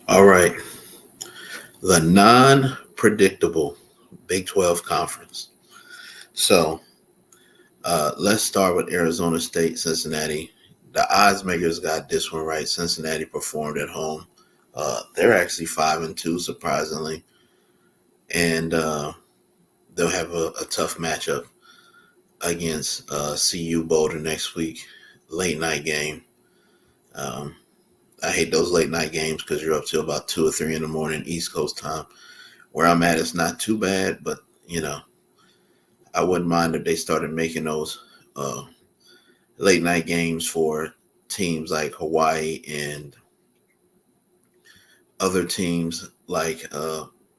All right. The non predictable Big 12 conference. So let's start with Arizona State, Cincinnati. The odds makers got this one right. Cincinnati performed at home. They're actually 5-2, surprisingly. And they'll have a tough matchup against CU Boulder next week. Late night game. Um, I hate those late night games because you're up till about 2 or 3 in the morning East Coast time. Where I'm at, it's not too bad, but I wouldn't mind if they started making those uh, late night games for teams like Hawaii and other teams like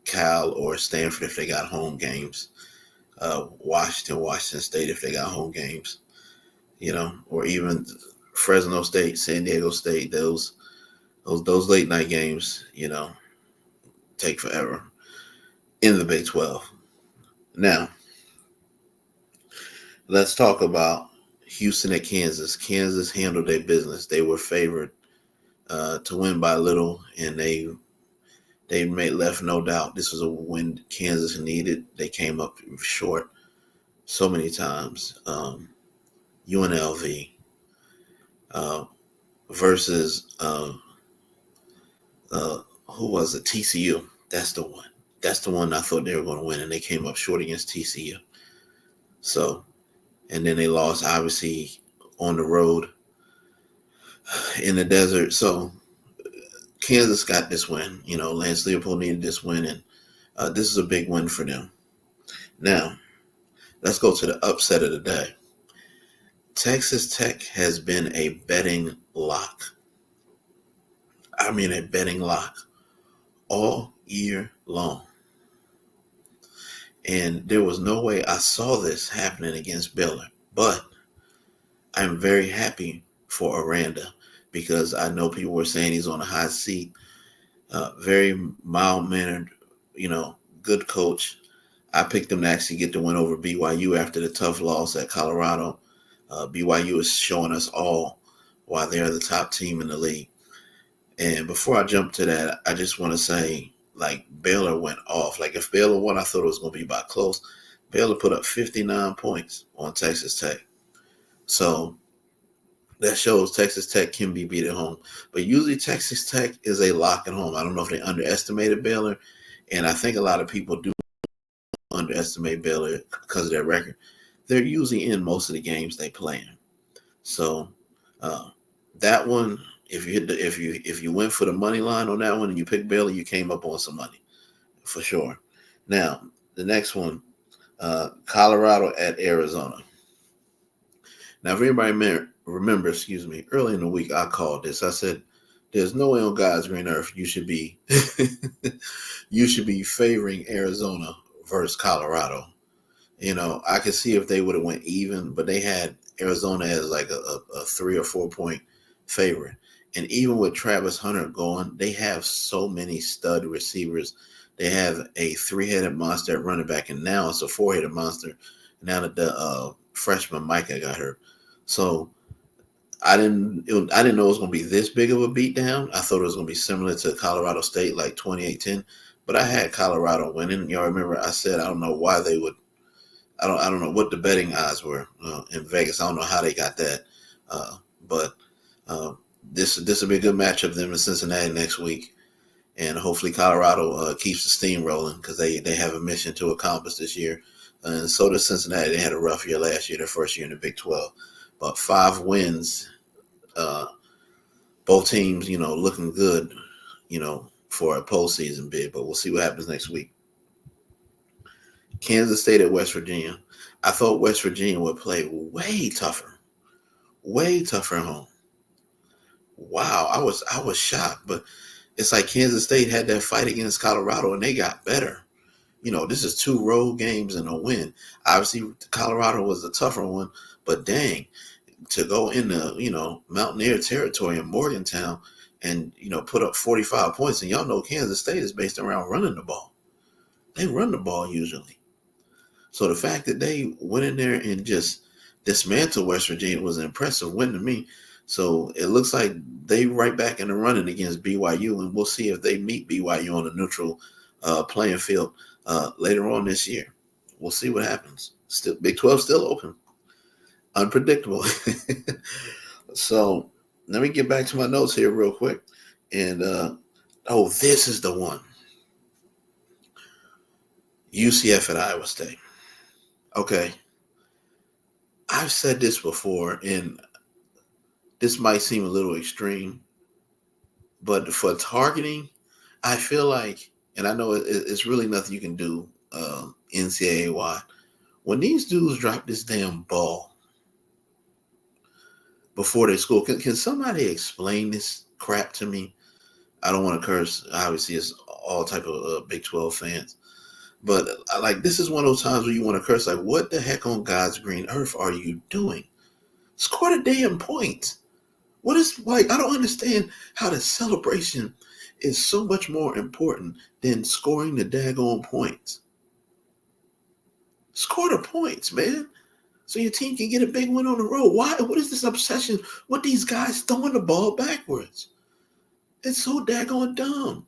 Cal or Stanford if they got home games. Washington State if they got home games. Or even Fresno State, San Diego State. Those late night games, take forever in the Big 12. Now, let's talk about Houston at Kansas. Kansas handled their business. They were favored to win by little, and they made left no doubt this was a win Kansas needed. They came up short so many times. UNLV uh, versus who was it? TCU. That's the one. That's the one I thought they were going to win, and they came up short against TCU. So, and then they lost obviously on the road in the desert. So Kansas got this win. Lance Leopold needed this win, and this is a big win for them. Now, let's go to the upset of the day. Texas Tech has been a betting lock. I mean, a betting lock all year long. And there was no way I saw this happening against Baylor. But I'm very happy for Aranda because I know people were saying he's on a hot seat. Very mild-mannered, good coach. I picked him to actually get the win over BYU after the tough loss at Colorado. BYU is showing us all why they're the top team in the league. And before I jump to that, I just want to say, Baylor went off. If Baylor won, I thought it was going to be by close. Baylor put up 59 points on Texas Tech. So that shows Texas Tech can be beat at home. But usually Texas Tech is a lock at home. I don't know if they underestimated Baylor. And I think a lot of people do underestimate Baylor because of their record. They're usually in most of the games they play in. So that one, if you went for the money line on that one and you picked Baylor, you came up on some money for sure. Now the next one, Colorado at Arizona. Now, if anybody remember, early in the week I called this. I said, "There's no way on God's green earth you should be you should be favoring Arizona versus Colorado." I could see if they would have went even, but they had Arizona as like a 3 or 4 point favorite. And even with Travis Hunter going, they have so many stud receivers. They have a 3-headed monster at running back, and now it's a 4-headed monster. Now that the freshman Micah got hurt, so I didn't know it was going to be this big of a beatdown. I thought it was going to be similar to Colorado State, like 28-10. But I had Colorado winning. Y'all remember I said I don't know why they would. I don't know what the betting odds were in Vegas. I don't know how they got that, but this will be a good matchup them in Cincinnati next week, and hopefully Colorado keeps the steam rolling because they have a mission to accomplish this year, and so does Cincinnati. They had a rough year last year, their first year in the Big 12, but 5 wins. Both teams, looking good, for a postseason bid, but we'll see what happens next week. Kansas State at West Virginia. I thought West Virginia would play way tougher at home. Wow, I was shocked, but it's like Kansas State had that fight against Colorado and they got better. This is 2 road games and a win. Obviously, Colorado was the tougher one, but dang, to go into Mountaineer territory in Morgantown and put up 45 points, and y'all know Kansas State is based around running the ball. They run the ball usually. So the fact that they went in there and just dismantled West Virginia was an impressive win to me. So it looks like they right back in the running against BYU, and we'll see if they meet BYU on a neutral playing field later on this year. We'll see what happens. Still, Big 12 still open, unpredictable. So let me get back to my notes here real quick. And this is the one. UCF at Iowa State. Okay. I've said this before, and this might seem a little extreme, but for targeting, I feel like, and I know it's really nothing you can do NCAA wide. When these dudes drop this damn ball before they score, can somebody explain this crap to me? I don't want to curse. Obviously, it's all type of Big 12 fans. But like, this is one of those times where you want to curse. Like, what the heck on God's green earth are you doing? Score the damn points. What is, like, I don't understand how the celebration is so much more important than scoring the daggone points. Score the points, man, so your team can get a big win on the road. Why? What is this obsession with these guys throwing the ball backwards? It's so daggone dumb.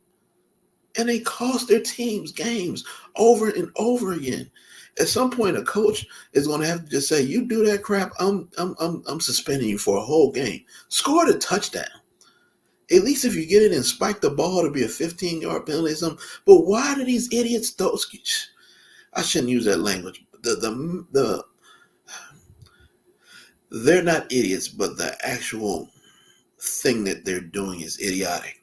And they cost their teams games over and over again. At some point, a coach is going to have to just say, "You do that crap, I'm suspending you for a whole game. Score the touchdown. At least if you get it and spike the ball to be a 15-yard penalty or something." But why do these idiots? I shouldn't use that language. They're not idiots, but the actual thing that they're doing is idiotic.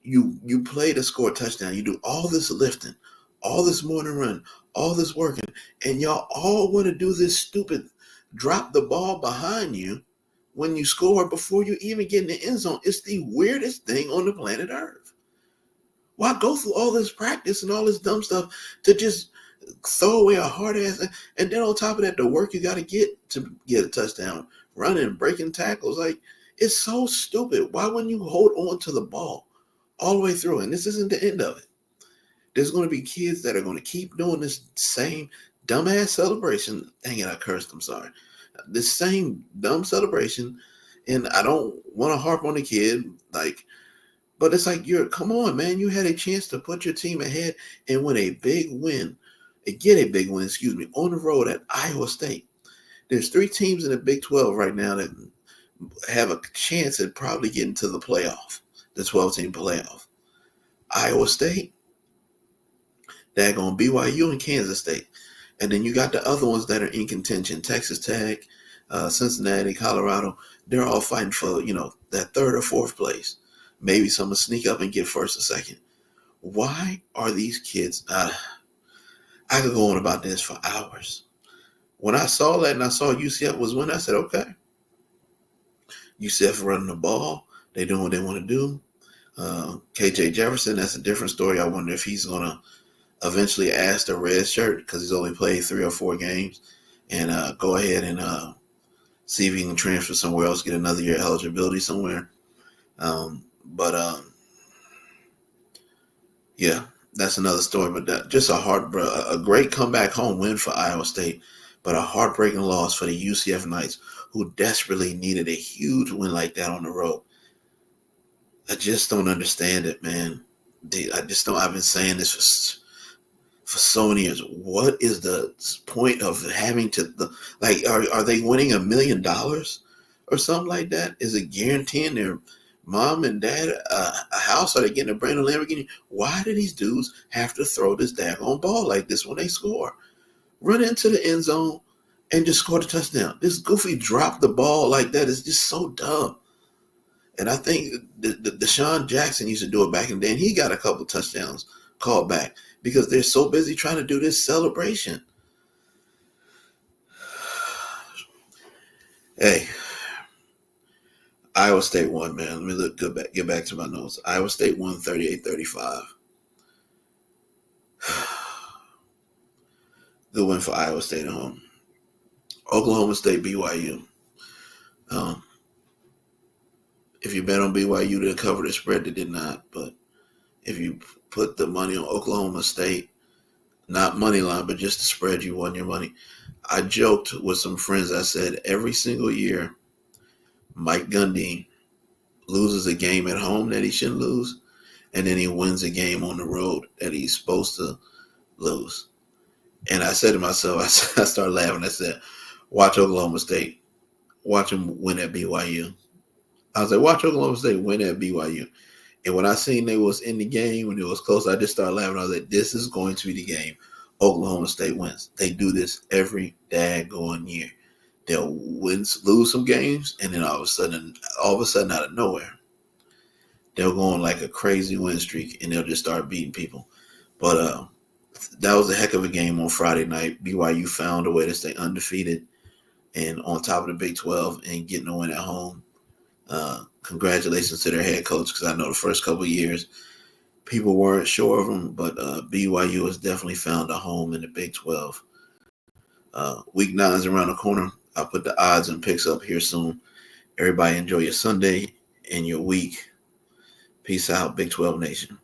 You play to score a touchdown. You do all this lifting, all this morning run, all this working, and y'all all want to do this stupid drop the ball behind you when you score before you even get in the end zone. It's the weirdest thing on the planet Earth. Why go through all this practice and all this dumb stuff to just throw away a hard ass, and then on top of that, the work you got to get a touchdown, running, breaking tackles? Like, it's so stupid. Why wouldn't you hold on to the ball all the way through? And this isn't the end of it. There's going to be kids that are going to keep doing this same dumbass celebration. Dang it, I cursed. I'm sorry. This same dumb celebration, and I don't want to harp on the kid, like, but it's like, come on, man. You had a chance to put your team ahead and win a big win. Get a big win, on the road at Iowa State. There's 3 teams in the Big 12 right now that have a chance at probably getting to the playoff, the 12-team playoff. Iowa State, daggone BYU, and Kansas State. And then you got the other ones that are in contention: Texas Tech, Cincinnati, Colorado. They're all fighting for, that 3rd or 4th place. Maybe some will sneak up and get 1st or 2nd. Why are these kids... I could go on about this for hours. When I saw that and I saw UCF was winning, I said, okay. UCF running the ball. They doing what they want to do. KJ Jefferson, that's a different story. I wonder if he's going to eventually ask the red shirt, because he's only played 3 or 4 games, and go ahead and see if he can transfer somewhere else, get another year eligibility somewhere. Yeah. That's another story, but just a great comeback home win for Iowa State, but a heartbreaking loss for the UCF Knights, who desperately needed a huge win like that on the road. I just don't understand it, man. I just don't. I've been saying this for so many years. What is the point of having to, are they winning $1 million or something like that? Is it guaranteeing their mom and dad a house? Are they getting a brand new Lamborghini? Why do these dudes have to throw this daggone ball like this when they score? Run into the end zone and just score the touchdown. This goofy drop the ball like that is just so dumb. And I think Deshaun Jackson used to do it back in the day, and he got a couple touchdowns called back because they're so busy trying to do this celebration. Hey, Iowa State won, man. Let me get back to my notes. Iowa State won 38-35. Good win for Iowa State at home. Oklahoma State, BYU. If you bet on BYU to cover the spread, they did not. But if you put the money on Oklahoma State, not money line, but just the spread, you won your money. I joked with some friends. I said, every single year Mike Gundy loses a game at home that he shouldn't lose, and then he wins a game on the road that he's supposed to lose. And I said to myself, I started laughing. I said, watch Oklahoma State. Watch them win at BYU. I was like, watch Oklahoma State win at BYU. And when I seen they was in the game, when it was close, I just started laughing. I was like, this is going to be the game Oklahoma State wins. They do this every daggone year. They'll lose some games, and then all of a sudden out of nowhere, they'll go on like a crazy win streak, and they'll just start beating people. But that was a heck of a game on Friday night. BYU found a way to stay undefeated and on top of the Big 12 and getting a win at home. Congratulations to their head coach, because I know the first couple of years people weren't sure of them, but BYU has definitely found a home in the Big 12. Week 9 is around the corner. I'll put the odds and picks up here soon. Everybody enjoy your Sunday and your week. Peace out, Big 12 Nation.